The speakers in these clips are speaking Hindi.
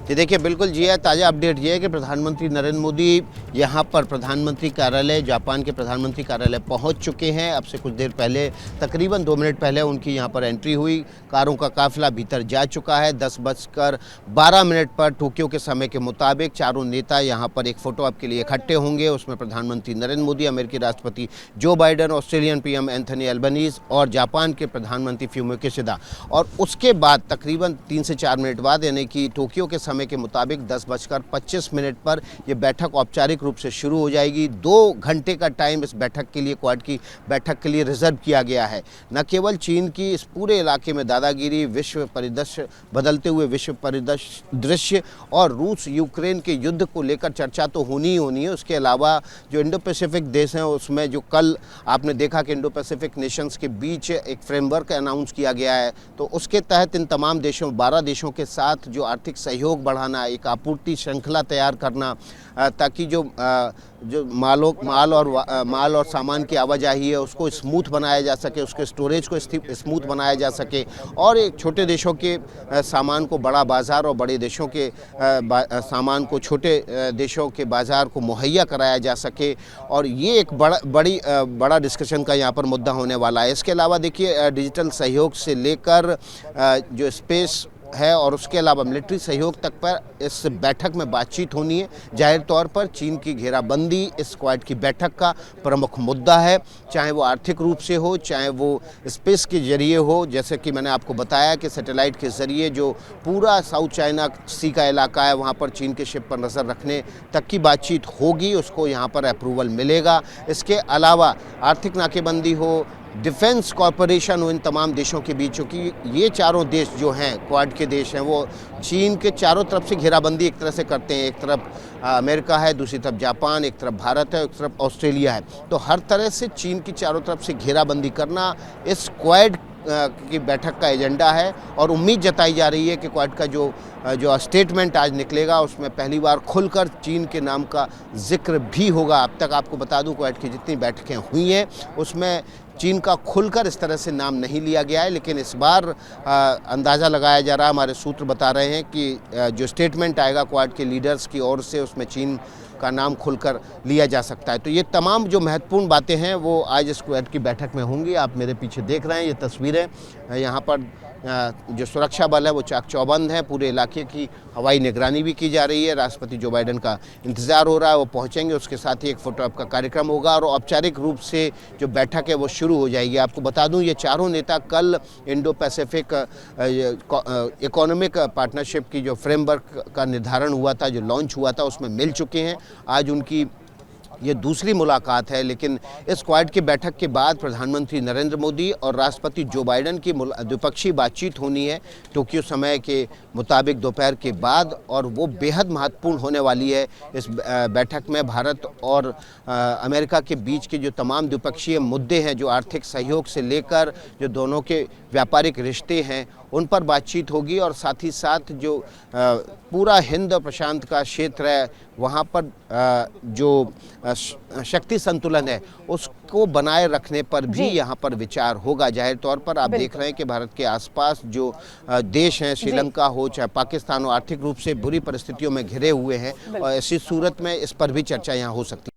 जी देखिए, बिल्कुल जी है। ताज़ा अपडेट ये है कि प्रधानमंत्री नरेंद्र मोदी यहाँ पर प्रधानमंत्री कार्यालय, जापान के प्रधानमंत्री कार्यालय पहुँच चुके हैं। अब से कुछ देर पहले, तकरीबन 2 मिनट पहले उनकी यहाँ पर एंट्री हुई। कारों का काफ़िला भीतर जा चुका है। 10:12 पर टोक्यो के समय के मुताबिक चारों नेता यहाँ पर एक फ़ोटो ऑप के लिए इकट्ठे होंगे। उसमें प्रधानमंत्री नरेंद्र मोदी, अमेरिकी राष्ट्रपति Joe Biden, Australian PM Anthony Albanese और जापान के प्रधानमंत्री फूमियो किशिदा। और उसके बाद तकरीबन 3 से 4 मिनट बाद, यानी कि टोक्यो के समय के मुताबिक 10:25 पर यह बैठक औपचारिक रूप से शुरू हो जाएगी। 2 घंटे का टाइम इस बैठक के लिए, क्वाड की बैठक के लिए रिजर्व किया गया है। न केवल चीन की इस पूरे इलाके में दादागिरी, विश्व परिदृश्य, बदलते हुए विश्व परिदृश्य और रूस यूक्रेन के युद्ध को लेकर चर्चा तो होनी ही होनी है। उसके अलावा जो इंडो पैसिफिक देश हैं, उसमें जो कल आपने देखा कि इंडो पैसिफिक नेशंस के बीच एक फ्रेमवर्क अनाउंस किया गया है, तो उसके तहत इन तमाम देशों, 12 देशों के साथ जो आर्थिक सहयोग बढ़ाना, एक आपूर्ति श्रृंखला तैयार करना, ताकि जो माल और सामान की आवाजाही है उसको स्मूथ बनाया जा सके, उसके स्टोरेज को स्मूथ बनाया जा सके, और एक छोटे देशों के सामान को बड़ा बाज़ार और बड़े देशों के सामान को छोटे देशों के बाज़ार को मुहैया कराया जा सके। और ये एक बड़ा डिस्कशन का यहाँ पर मुद्दा होने वाला है। इसके अलावा देखिए, डिजिटल सहयोग से लेकर जो स्पेस है और उसके अलावा मिलिट्री सहयोग तक पर इस बैठक में बातचीत होनी है। जाहिर तौर पर चीन की घेराबंदी इस क्वाड की बैठक का प्रमुख मुद्दा है, चाहे वो आर्थिक रूप से हो, चाहे वो स्पेस के जरिए हो। जैसे कि मैंने आपको बताया कि सैटेलाइट के ज़रिए जो पूरा साउथ चाइना सी का इलाका है, वहाँ पर चीन के शिप पर नज़र रखने तक की बातचीत होगी, उसको यहाँ पर अप्रूवल मिलेगा। इसके अलावा आर्थिक नाकेबंदी हो, डिफेंस कॉरपोरेशन हो इन तमाम देशों के बीच, क्योंकि ये चारों देश जो हैं, क्वाड के देश हैं, वो चीन के चारों तरफ से घेराबंदी एक तरह से करते हैं। एक तरफ अमेरिका है, दूसरी तरफ जापान, एक तरफ भारत है, एक तरफ ऑस्ट्रेलिया है। तो हर तरह से चीन की चारों तरफ से घेराबंदी करना इस क्वाड की बैठक का एजेंडा है। और उम्मीद जताई जा रही है कि क्वाड का जो स्टेटमेंट आज निकलेगा, उसमें पहली बार खुलकर चीन के नाम का जिक्र भी होगा। अब तक आपको बता दूं, क्वाड की जितनी बैठकें हुई हैं उसमें चीन का खुलकर इस तरह से नाम नहीं लिया गया है, लेकिन इस बार अंदाज़ा लगाया जा रहा है, हमारे सूत्र बता रहे हैं कि जो स्टेटमेंट आएगा क्वाड के लीडर्स की ओर से, उसमें चीन का नाम खुलकर लिया जा सकता है। तो ये तमाम जो महत्वपूर्ण बातें हैं वो आज इस क्वाड की बैठक में होंगी। आप मेरे पीछे देख रहे हैं ये तस्वीरें, यहाँ पर जो सुरक्षा बल है वो चाक चौबंद है। पूरे इलाके की हवाई निगरानी भी की जा रही है। राष्ट्रपति जो बाइडेन का इंतज़ार हो रहा है, वो पहुंचेंगे, उसके साथ ही एक फ़ोटो ऑप का कार्यक्रम होगा और औपचारिक रूप से जो बैठक है वो शुरू हो जाएगी। आपको बता दूं, ये चारों नेता कल इंडो पैसिफिक इकोनॉमिक पार्टनरशिप की जो फ्रेमवर्क का निर्धारण हुआ था, जो लॉन्च हुआ था, उसमें मिल चुके हैं। आज उनकी ये दूसरी मुलाकात है। लेकिन इस क्वाड की बैठक के बाद प्रधानमंत्री नरेंद्र मोदी और राष्ट्रपति जो बाइडेन की द्विपक्षीय बातचीत होनी है टोक्यो समय के मुताबिक दोपहर के बाद, और वो बेहद महत्वपूर्ण होने वाली है। इस बैठक में भारत और अमेरिका के बीच के जो तमाम द्विपक्षीय मुद्दे हैं, जो आर्थिक सहयोग से लेकर जो दोनों के व्यापारिक रिश्ते हैं, उन पर बातचीत होगी। और साथ ही साथ जो पूरा हिंद प्रशांत का क्षेत्र है, वहाँ पर जो शक्ति संतुलन है उसको बनाए रखने पर भी यहाँ पर विचार होगा। जाहिर तौर पर आप देख रहे हैं कि भारत के आसपास जो देश हैं, श्रीलंका हो चाहे पाकिस्तान हो, आर्थिक रूप से बुरी परिस्थितियों में घिरे हुए हैं, और ऐसी सूरत में इस पर भी चर्चा यहाँ हो सकती है।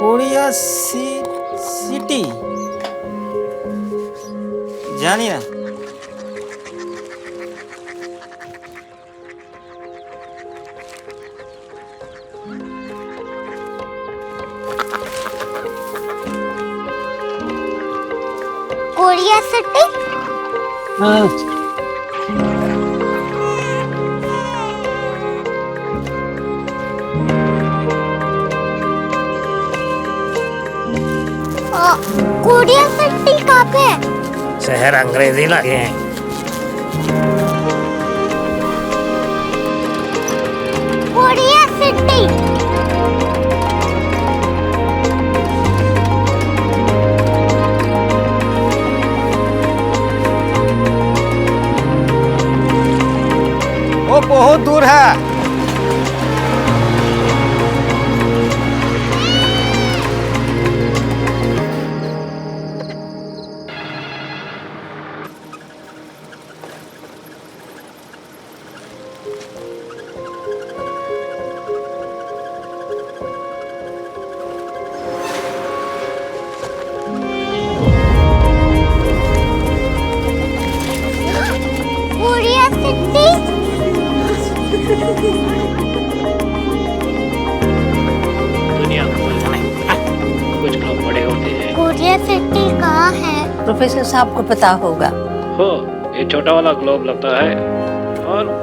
कोरिया सिटी जानी ना। Korea city? हाँ। कोरिया सिटी कहाँ पे है? शहर अंग्रेजी लगे हैं। Korea city. वो बहुत दूर है। Korea city. दुनिया को बोलना नहीं, कुछ लोग बड़े होते हैं। कोरिया सिटी कहाँ है? प्रोफेसर साहब को पता होगा। हो, ये छोटा वाला ग्लोब लगता है और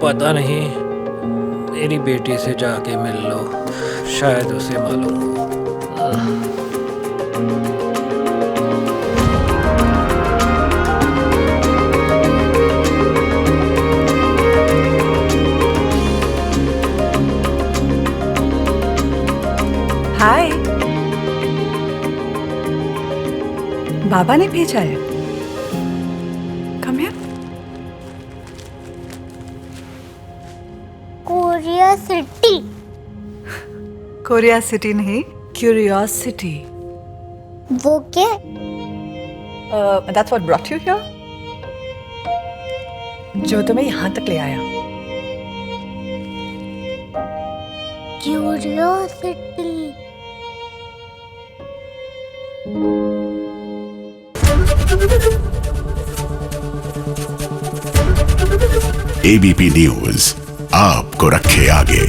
पता नहीं, मेरी बेटी से जाके मिल लो, शायद उसे मालूम हो। हाय, बाबा ने भेजा है। Come here. Korea city. Korea city नहीं, क्यूरियोसिटी। वो क्या? That's what brought you here? जो तुम्हें यहाँ तक ले आया। क्यूरियोसिटी। एबीपी न्यूज आपको रखे आगे।